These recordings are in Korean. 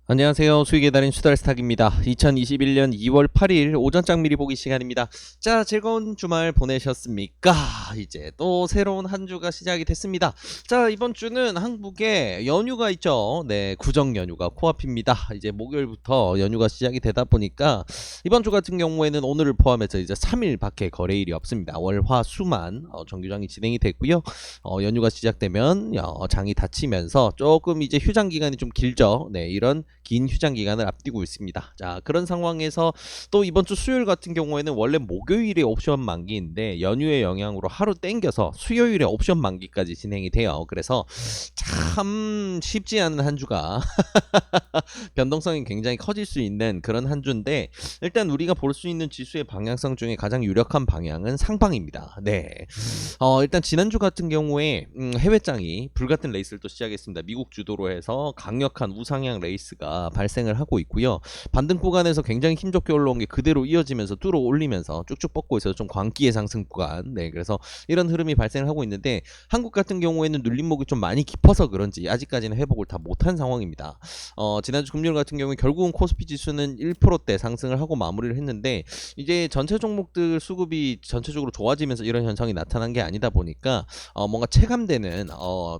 안녕하세요. 수익의 달인 수달스탁입니다. 2021년 2월 8일 오전장 미리 보기 시간입니다. 자, 즐거운 주말 보내셨습니까? 이제 또 새로운 한 주가 시작이 됐습니다. 자, 이번 주는 한국에 연휴가 있죠. 네, 구정 연휴가 코앞입니다. 이제 목요일부터 연휴가 시작이 되다 보니까 이번 주 같은 경우에는 오늘을 포함해서 이제 3일밖에 거래일이 없습니다. 월, 화, 수만 정규장이 진행이 됐고요. 연휴가 시작되면 장이 닫히면서 조금 이제 휴장 기간이 좀 길죠. 네, 이런 긴 휴장 기간을 앞두고 있습니다. 자, 그런 상황에서 또 이번 주 수요일 같은 경우에는 원래 목요일에 옵션 만기인데 연휴의 영향으로 하루 땡겨서 수요일에 옵션 만기까지 진행이 돼요. 그래서 참 쉽지 않은 한 주가 변동성이 굉장히 커질 수 있는 그런 한 주인데, 일단 우리가 볼 수 있는 지수의 방향성 중에 가장 유력한 방향은 상방입니다. 네. 일단 지난주 같은 경우에 해외장이 불같은 레이스를 또 시작했습니다. 미국 주도로 해서 강력한 우상향 레이스가 발생을 하고 있고요. 반등 구간에서 굉장히 힘좋게 올라온 게 그대로 이어지면서 뚫어 올리면서 쭉쭉 뻗고 있어서 좀 광기의 상승 구간. 네, 그래서 이런 흐름이 발생을 하고 있는데, 한국 같은 경우에는 눌림목이 좀 많이 깊어서 그런지 아직까지는 회복을 다 못한 상황입니다. 지난주 금요일 같은 경우에 결국은 코스피 지수는 1%대 상승을 하고 마무리를 했는데, 이제 전체 종목들 수급이 전체적으로 좋아지면서 이런 현상이 나타난 게 아니다 보니까 뭔가 체감되는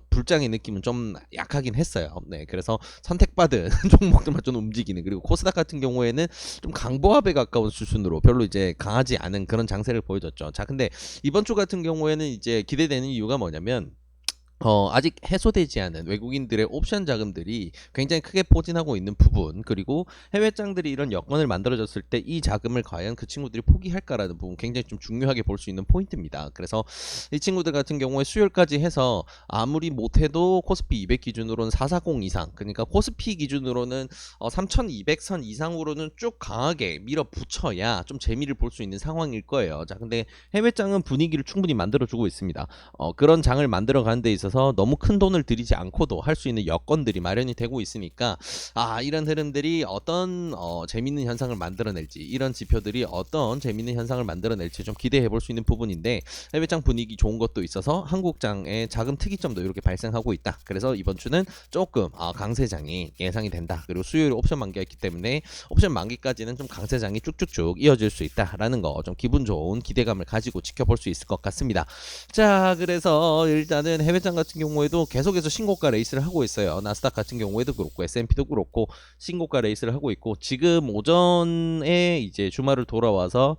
불장의 느낌은 좀 약하긴 했어요. 네, 그래서 선택받은 종목들만 좀 움직이는, 그리고 코스닥 같은 경우에는 좀 강보합에 가까운 수준으로 별로 이제 강하지 않은 그런 장세를 보여줬죠. 자, 근데 이번 주 같은 경우에는 이제 기대되는 이유가 뭐냐면, 아직 해소되지 않은 외국인들의 옵션 자금들이 굉장히 크게 포진하고 있는 부분, 그리고 해외장들이 이런 여건을 만들어졌을 때 이 자금을 과연 그 친구들이 포기할까라는 부분, 굉장히 좀 중요하게 볼 수 있는 포인트입니다. 그래서 이 친구들 같은 경우에 수요일까지 해서 아무리 못해도 코스피 200 기준으로는 440 이상, 그러니까 코스피 기준으로는 3200선 이상으로는 쭉 강하게 밀어붙여야 좀 재미를 볼 수 있는 상황일 거예요. 자, 근데 해외장은 분위기를 충분히 만들어주고 있습니다. 그런 장을 만들어가는 데 있어서 너무 큰 돈을 들이지 않고도 할 수 있는 여건들이 마련이 되고 있으니까, 이런 흐름들이 어떤 재밌는 현상을 만들어낼지, 이런 지표들이 어떤 재밌는 현상을 만들어낼지 좀 기대해 볼 수 있는 부분인데, 해외장 분위기 좋은 것도 있어서 한국장의 작은 특이점도 이렇게 발생하고 있다. 그래서 이번 주는 조금 강세장이 예상이 된다. 그리고 수요일 옵션 만기가 있기 때문에 옵션 만기까지는 좀 강세장이 쭉쭉쭉 이어질 수 있다라는 거, 좀 기분 좋은 기대감을 가지고 지켜볼 수 있을 것 같습니다. 자, 그래서 일단은 해외장 같은 경우에도 계속해서 신고가 레이스를 하고 있어요. 나스닥 같은 경우에도 그렇고 S&P도 그렇고 신고가 레이스를 하고 있고, 지금 오전에 이제 주말을 돌아와서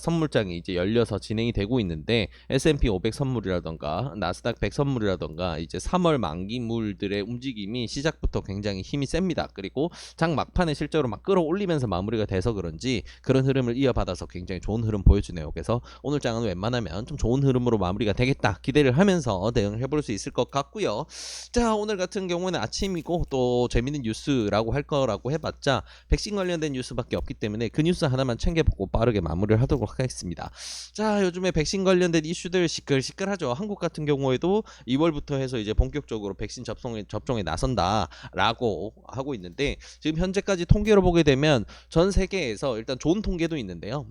선물장이 이제 열려서 진행이 되고 있는데, S&P 500 선물이라던가 나스닥 100 선물이라던가 이제 3월 만기물들의 움직임이 시작부터 굉장히 힘이 셉니다. 그리고 장 막판에 실제로 막 끌어올리면서 마무리가 돼서 그런지 그런 흐름을 이어받아서 굉장히 좋은 흐름 보여주네요. 그래서 오늘 장은 웬만하면 좀 좋은 흐름으로 마무리가 되겠다 기대를 하면서 대응을 해볼 수 있을 것 같고요. 자, 오늘 같은 경우는 아침이고 또 재밌는 뉴스라고 할 거라고 해봤자 백신 관련된 뉴스밖에 없기 때문에 그 뉴스 하나만 챙겨보고 빠르게 마무리를 하도록 하겠습니다. 자, 요즘에 백신 관련된 이슈들 시끌시끌하죠. 한국 같은 경우에도 2월부터 해서 이제 본격적으로 백신 접종에 나선다라고 하고 있는데, 지금 현재까지 통계로 보게 되면 전 세계에서 일단 좋은 통계도 있는데요.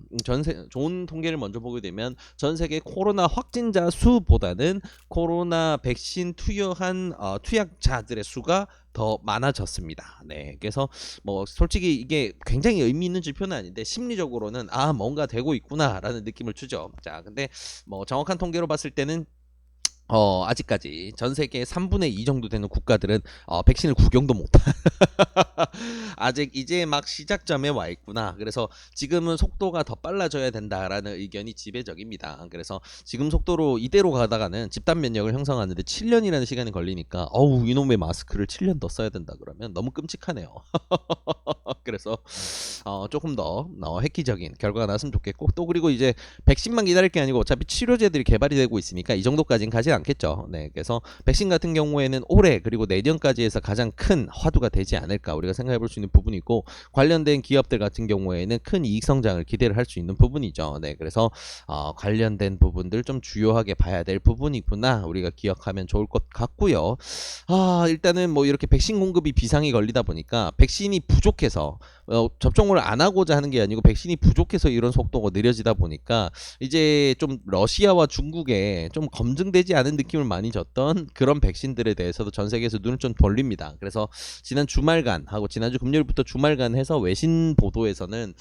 좋은 통계를 먼저 보게 되면 전 세계 코로나 확진자 수보다는 코로나 백신 투여한 투약자들의 수가 더 많아졌습니다. 네, 그래서 뭐 솔직히 이게 굉장히 의미 있는 지표는 아닌데 심리적으로는 뭔가 되고 있구나라는 느낌을 주죠. 자, 근데 뭐 정확한 통계로 봤을 때는 아직까지 전 세계 3분의 2 정도 되는 국가들은 백신을 구경도 못한 아직 이제 막 시작점에 와 있구나. 그래서 지금은 속도가 더 빨라져야 된다라는 의견이 지배적입니다. 그래서 지금 속도로 이대로 가다가는 집단 면역을 형성하는데 7년이라는 시간이 걸리니까 이놈의 마스크를 7년 더 써야 된다 그러면 너무 끔찍하네요. 그래서 조금 더 획기적인 결과가 나왔으면 좋겠고, 또 그리고 이제 백신만 기다릴 게 아니고 어차피 치료제들이 개발이 되고 있으니까 이 정도까지는 가지 않겠죠. 네, 그래서 백신 같은 경우에는 올해 그리고 내년까지 해서 가장 큰 화두가 되지 않을까 우리가 생각해 볼 수 있는 부분이고, 관련된 기업들 같은 경우에는 큰 이익 성장을 기대를 할 수 있는 부분이죠. 네, 그래서 관련된 부분들 좀 주요하게 봐야 될 부분이구나 우리가 기억하면 좋을 것 같고요. 일단은 뭐 이렇게 백신 공급이 비상이 걸리다 보니까 백신이 부족해서 접종을 안 하고자 하는 게 아니고 백신이 부족해서 이런 속도가 느려지다 보니까 이제 좀 러시아와 중국에 좀 검증되지 않은 느낌을 많이 줬던 그런 백신들에 대해서도 전 세계에서 눈을 좀 돌립니다. 그래서 지난 주말간 하고 지난주 금요일부터 주말간 해서 외신 보도에서는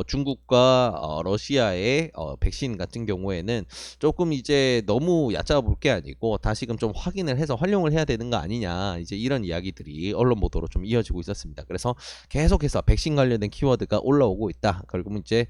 중국과 러시아의 백신 같은 경우에는 조금 이제 너무 얕잡아 볼 게 아니고 다시금 좀 확인을 해서 활용을 해야 되는 거 아니냐, 이제 이런 이야기들이 언론 보도로 좀 이어지고 있었습니다. 그래서 계속해서 백신 관련된 키워드가 올라오고 있다. 결국은 이제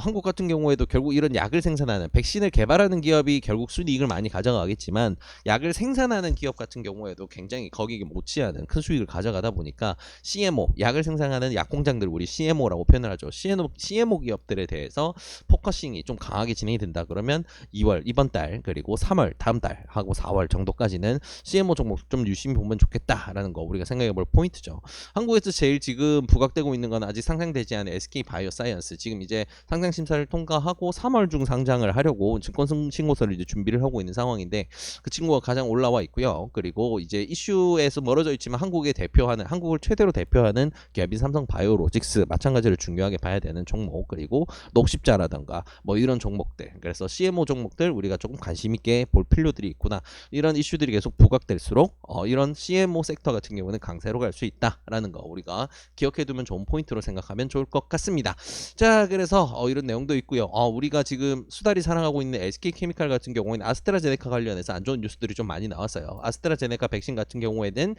한국 같은 경우에도 결국 이런 약을 생산하는, 백신을 개발하는 기업이 결국 순이익을 많이 가져가겠지만 약을 생산하는 기업 같은 경우에도 굉장히 거기에 못지않은 큰 수익을 가져가다 보니까 CMO, 약을 생산하는 약공장들, 우리 CMO라고 표현을 하죠. CMO 기업들에 대해서 포커싱이 좀 강하게 진행이 된다 그러면 2월 이번 달, 그리고 3월 다음 달 하고 4월 정도까지는 CMO 종목 좀 유심히 보면 좋겠다라는 거 우리가 생각해 볼 포인트죠. 한국에서 제일 지금 부각되고 있는 건 아직 상장되지 않은 SK바이오사이언스, 지금 이제 상장 심사를 통과하고 3월 중 상장을 하려고 증권 신고서를 이제 준비를 하고 있는 상황인데, 그 친구가 가장 올라와 있고요. 그리고 이제 이슈에서 멀어져 있지만 한국을 최대로 대표하는 기업인 삼성바이오로직스, 마찬가지로 중요하게 봐야 되는 종목, 그리고 녹십자라던가 뭐 이런 종목들, 그래서 CMO 종목들 우리가 조금 관심 있게 볼 필요들이 있구나. 이런 이슈들이 계속 부각될수록 이런 CMO 섹터 같은 경우는 강세로 갈 수 있다라는 거 우리가 기억해두면 좋은 포인트로 생각하면 좋을 것 같습니다. 자, 그래서 이런 내용도 있고요. 우리가 지금 수달이 사랑하고 있는 SK케미칼 같은 경우에는 아스트라제네카 관련해서 안 좋은 뉴스들이 좀 많이 나왔어요. 아스트라제네카 백신 같은 경우에는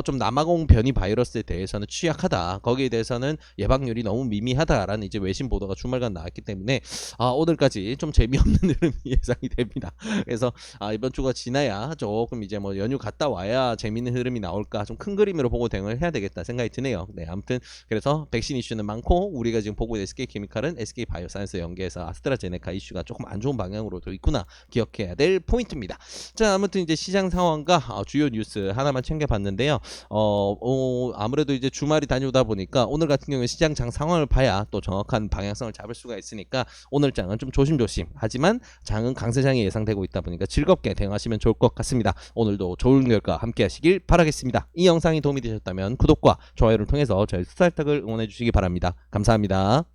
좀 남아공 변이 바이러스에 대해서는 취약하다, 거기에 대해서는 예방률이 너무 미미하다라는 이제 외신 보도가 주말간 나왔기 때문에 오늘까지 좀 재미없는 흐름이 예상이 됩니다. 그래서 이번 주가 지나야 조금 이제 뭐 연휴 갔다 와야 재밌는 흐름이 나올까, 좀 큰 그림으로 보고 대응을 해야 되겠다 생각이 드네요. 네, 아무튼 그래서 백신 이슈는 많고 우리가 지금 보고 있는 SK케미칼은 SK바이오사이언스 연계해서 아스트라제네카 이슈가 조금 안 좋은 방향으로도 있구나 기억해야 될 포인트입니다. 자, 아무튼 이제 시장 상황과 주요 뉴스 하나만 챙겨봤는데요. 아무래도 이제 주말이 다녀오다 보니까 오늘 같은 경우에 시장 장 상황을 봐야 또 정확한 방향성을 잡을 수가 있으니까 오늘 장은 좀 조심조심, 하지만 장은 강세장이 예상되고 있다 보니까 즐겁게 대응하시면 좋을 것 같습니다. 오늘도 좋은 결과 함께 하시길 바라겠습니다. 이 영상이 도움이 되셨다면 구독과 좋아요를 통해서 저희 수살탁을 응원해 주시기 바랍니다. 감사합니다.